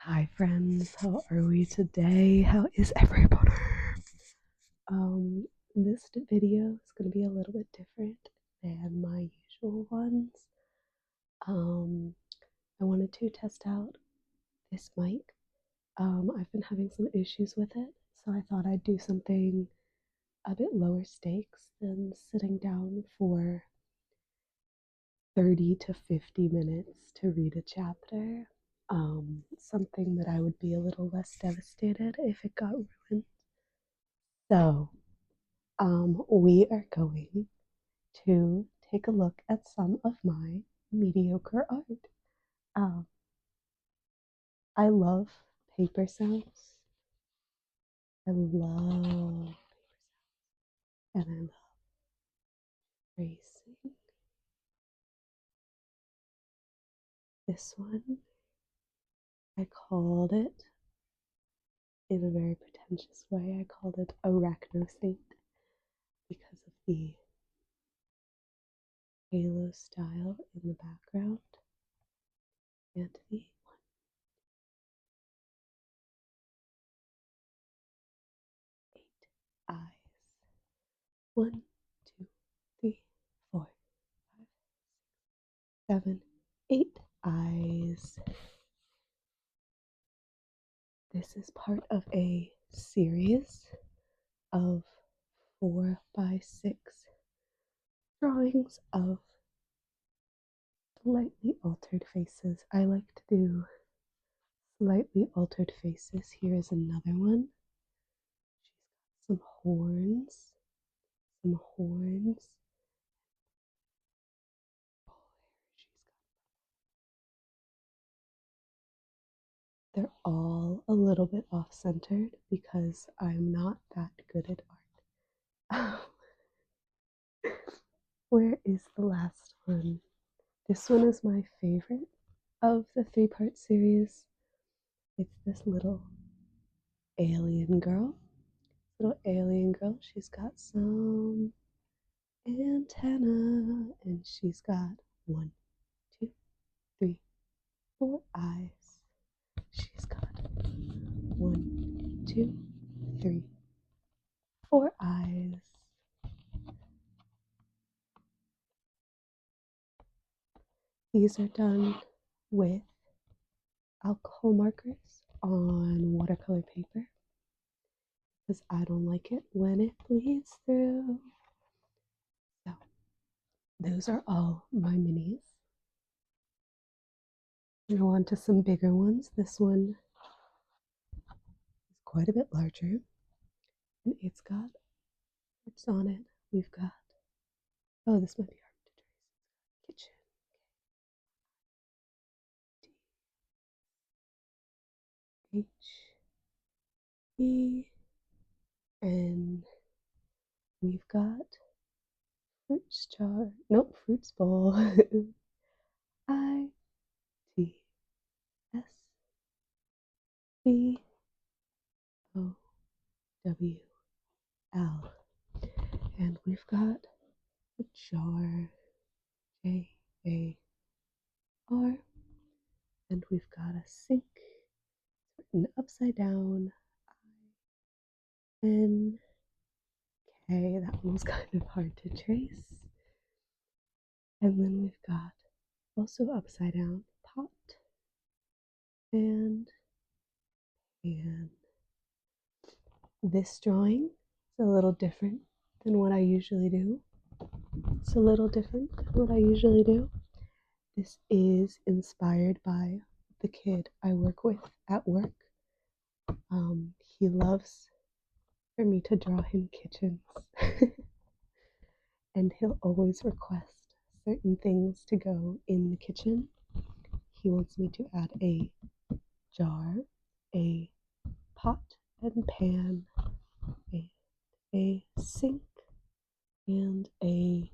Hi friends, how are we today? How is everybody? This video is going to be a little bit different than my usual ones. I wanted to test out this mic. I've been having some issues with it, so I thought I'd do something a bit lower stakes than sitting down for 30 to 50 minutes to read a chapter. Something that I would be a little less devastated if it got ruined. So, we are going to take a look at some of my mediocre art. Um, I love paper sounds. I love and I love tracing. This one, I called it, in a very pretentious way, I called it Arachnosync because of the halo style in the background. And the eight eyes. 1, 2, 3, 4, 5, 7, 8 eyes. This is part of a series of 4x6 drawings of slightly altered faces. I like to do slightly altered faces. Here is another one. She's got some horns. Some horns. They're all a little bit off-centered because I'm not that good at art. Where is the last one? This one is my favorite of the three-part series. It's this little alien girl. She's got some antenna and she's got 1, 2, 3, 4 eyes. She's got 1, 2, 3, 4 eyes. These are done with alcohol markers on watercolor paper because I don't like it when it bleeds through. So, those are all my minis. Go on to some bigger ones. This one is quite a bit larger and it's got words on it. We've got, oh, this might be hard to trace. Kitchen. D-H-E. And we've got fruits jar. Nope, fruits bowl. ITSBOWL. And we've got a jar. Jar. And we've got a sink written upside down. INK. That one was kind of hard to trace. And then we've got also upside down pot and pan. This drawing is a little different than what I usually do. This is inspired by the kid I work with at work. He loves for me to draw him kitchens. And he'll always request certain things to go in the kitchen. He wants me to add a jar, a pot and pan, a sink, and a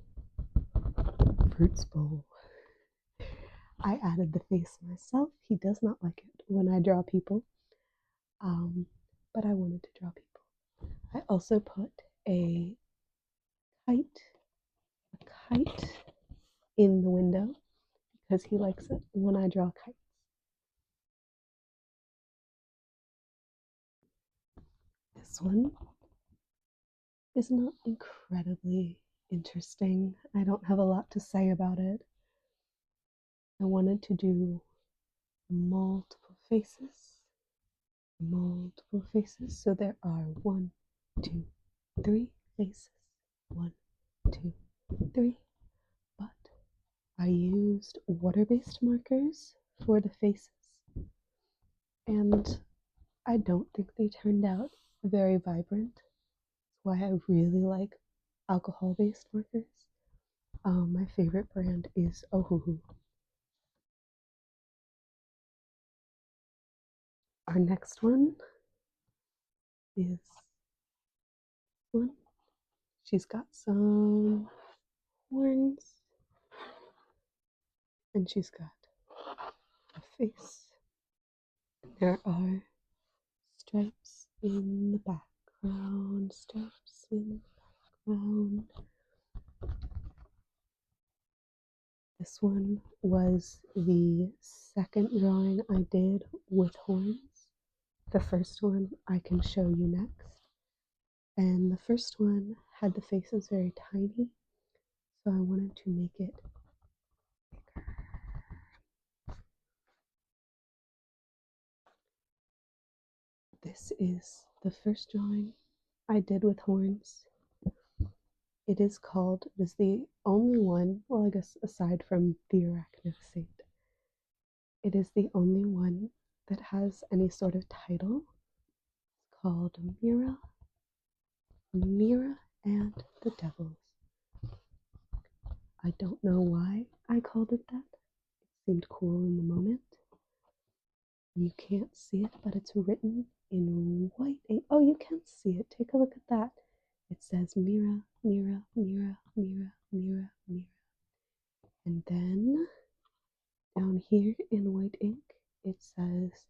fruits bowl. I added the face myself. He does not like it when I draw people, but I wanted to draw people. I also put a kite in the window because he likes it when I draw kites. This one is not incredibly interesting. I don't have a lot to say about it. I wanted to do multiple faces, multiple faces. So there are 1, 2, 3 faces. 1, 2, 3. But I used water-based markers for the faces, and I don't think they turned out very vibrant. That's why I really like alcohol-based markers. My favorite brand is Ohuhu. Our next one is one. She's got some horns, and she's got a face. There are stripes in the background, stripes in the background. This one was the second drawing I did with horns. The first one I can show you next. And the first one had the faces very tiny, so I wanted to make it bigger. This is the first drawing I did with horns. It is called, it is the only one, well, I guess aside from the Arachno Saint, it is the only one that has any sort of title. It's called Mira and the Devils. I don't know why I called it that. It seemed cool in the moment. You can't see it, but it's written in white ink. Oh, you can see it. Take a look at that. It says Mira, Mira, Mira, Mira, Mira, Mira. And then down here in white ink, it says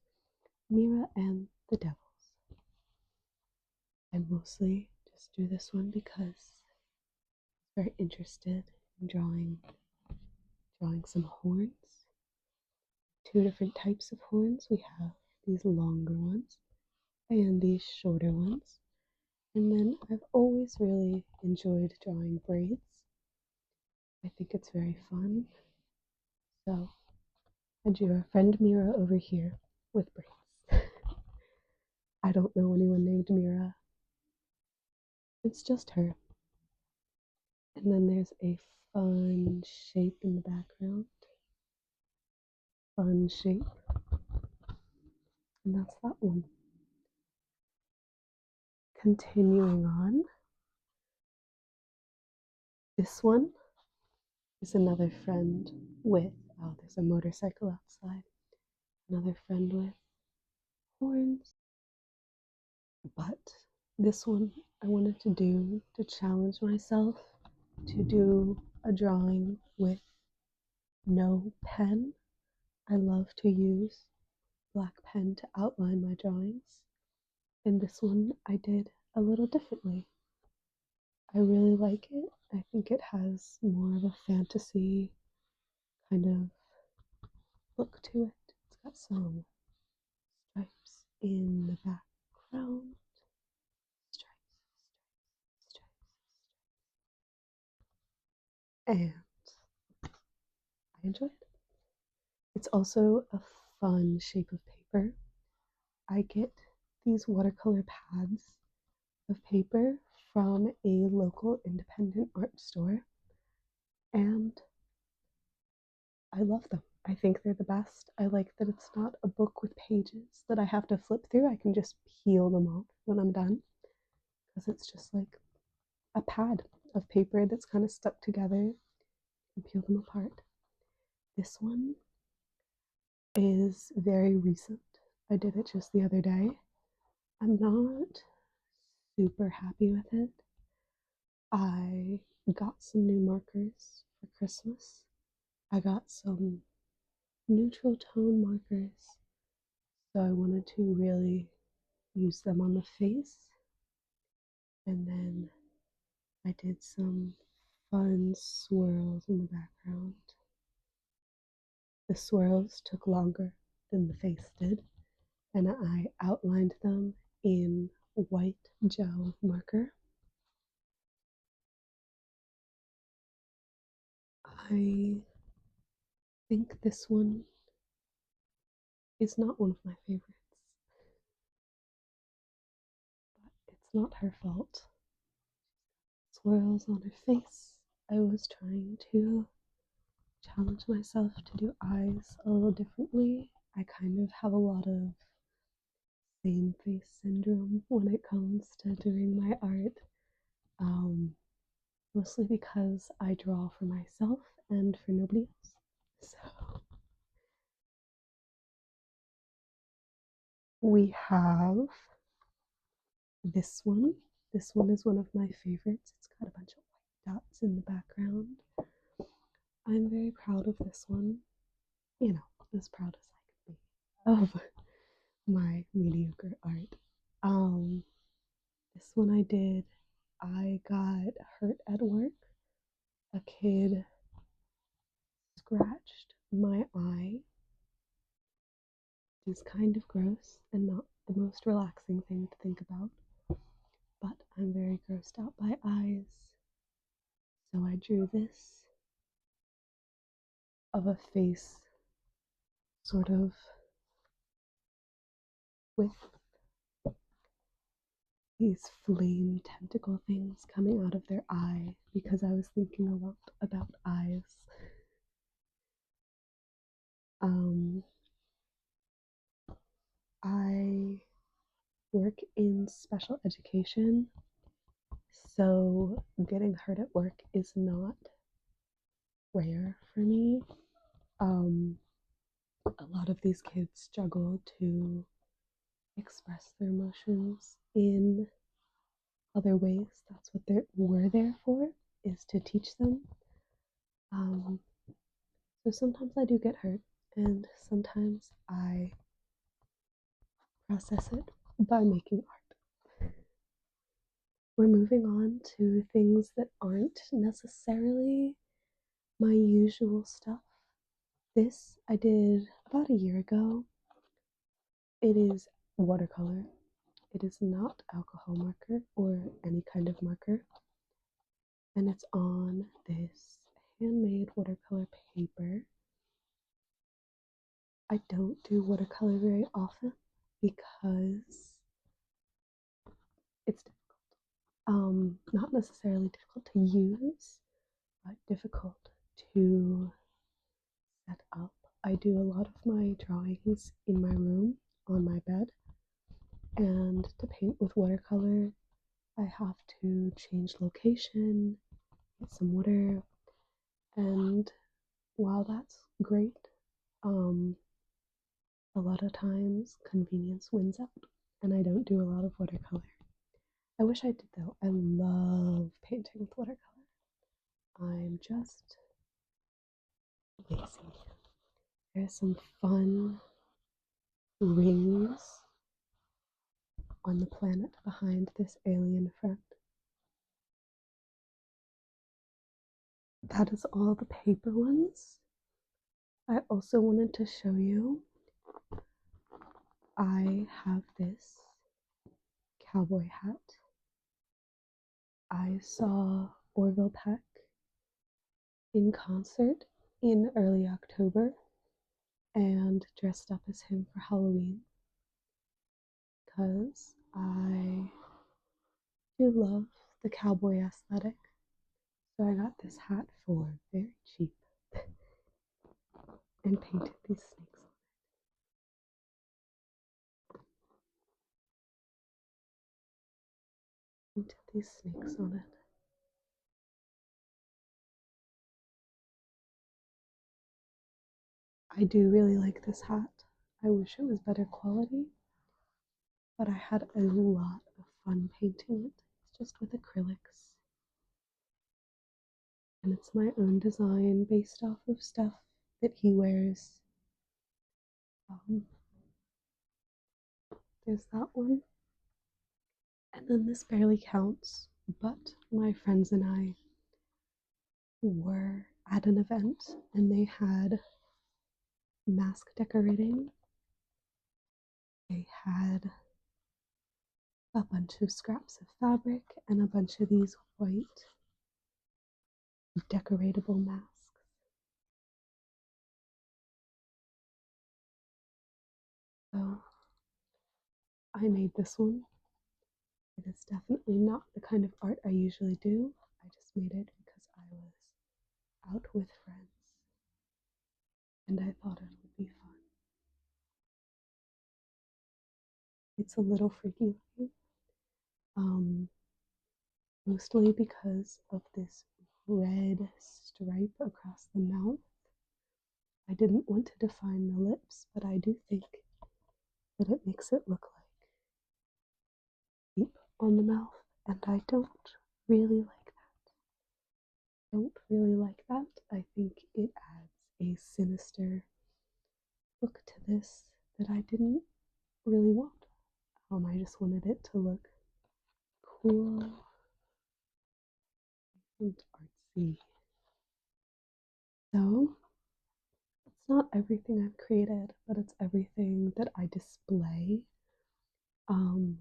Mira and the Devils. I mostly just do this one because I'm very interested in drawing some horns. 2 different types of horns. We have these longer ones and these shorter ones. And then I've always really enjoyed drawing braids. I think it's very fun. So I drew our friend Mira over here with braids. I don't know anyone named Mira. It's just her. And then there's a fun shape in the background. Fun shape. And that's that one. Continuing on. This one is another friend with, oh, there's a motorcycle outside. Another friend with horns. But this one I wanted to do to challenge myself to do a drawing with no pen. I love to use black pen to outline my drawings. And this one I did a little differently. I really like it. I think it has more of a fantasy kind of look to it. It's got some stripes in the background. Stripes, stripes, stripes, and I enjoy it. It's also a fun shape of paper. I get these watercolor pads of paper from a local independent art store, and I love them. I think they're the best. I like that it's not a book with pages that I have to flip through. I can just peel them off when I'm done, because it's just like a pad of paper that's kind of stuck together and peel them apart. This one is very recent. I did it just the other day. I'm not super happy with it. I got some new markers for Christmas. I got some neutral tone markers, so I wanted to really use them on the face. And then I did some fun swirls in the background. The swirls took longer than the face did, and I outlined them in white gel marker. I think this one is not one of my favorites, but it's not her fault. Swirls on her face. I was trying to challenge myself to do eyes a little differently. I kind of have a lot of same face syndrome when it comes to doing my art, mostly because I draw for myself and for nobody else. So we have this one. This one is one of my favorites. It's got a bunch of white dots in the background. I'm very proud of this one. You know, as proud as I can be of my mediocre art. This one I got hurt at work. A kid scratched my eye. It is kind of gross and not the most relaxing thing to think about, but I'm very grossed out by eyes. So I drew this of a face sort of with these flame tentacle things coming out of their eye because I was thinking a lot about eyes. I work in special education, so getting hurt at work is not rare for me. A lot of these kids struggle to express their emotions in other ways. That's what we're there for, is to teach them. So sometimes I do get hurt, and sometimes I process it by making art. We're moving on to things that aren't necessarily my usual stuff. This I did about a year ago. It is watercolor. It is not alcohol marker or any kind of marker. And it's on this handmade watercolor paper. I don't do watercolor very often because it's difficult. Not necessarily difficult to use, but difficult to set up. I do a lot of my drawings in my room on my bed, and to paint with watercolor, I have to change location, get some water, and while that's great, a lot of times convenience wins out, and I don't do a lot of watercolor. I wish I did though. I love painting with watercolor. I'm just lazy. There's some fun rings on the planet behind this alien friend. That is all the paper ones. I also wanted to show you, I have this cowboy hat. I saw Orville Peck in concert in early October and dressed up as him for Halloween because I do love the cowboy aesthetic. So I got this hat for very cheap and painted these snakes on it. Painted these snakes on it. I do really like this hat. I wish it was better quality, but I had a lot of fun painting it. It's just with acrylics. And it's my own design based off of stuff that he wears. There's that one. And then this barely counts, but my friends and I were at an event and they had mask decorating. They had a bunch of scraps of fabric and a bunch of these white decoratable masks. So I made this one. It is definitely not the kind of art I usually do. I just made it because I was out with friends and I thought it would be fun. It's a little freaky looking, mostly because of this red stripe across the mouth. I didn't want to define the lips, but I do think that it makes it look like deep on the mouth, and I don't really like that. Don't really like that. I think it adds a sinister look to this that I didn't really want. I just wanted it to look cool and artsy. So it's not everything I've created, but it's everything that I display. Um,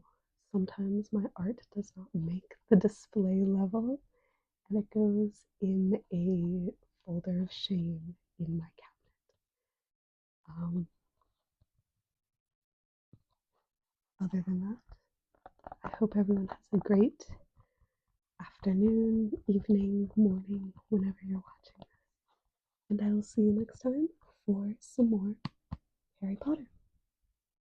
Sometimes my art does not make the display level, and it goes in a folder of shame in my cabinet. Other than that, I hope everyone has a great afternoon, evening, morning, whenever you're watching this. And I will see you next time for some more Harry Potter.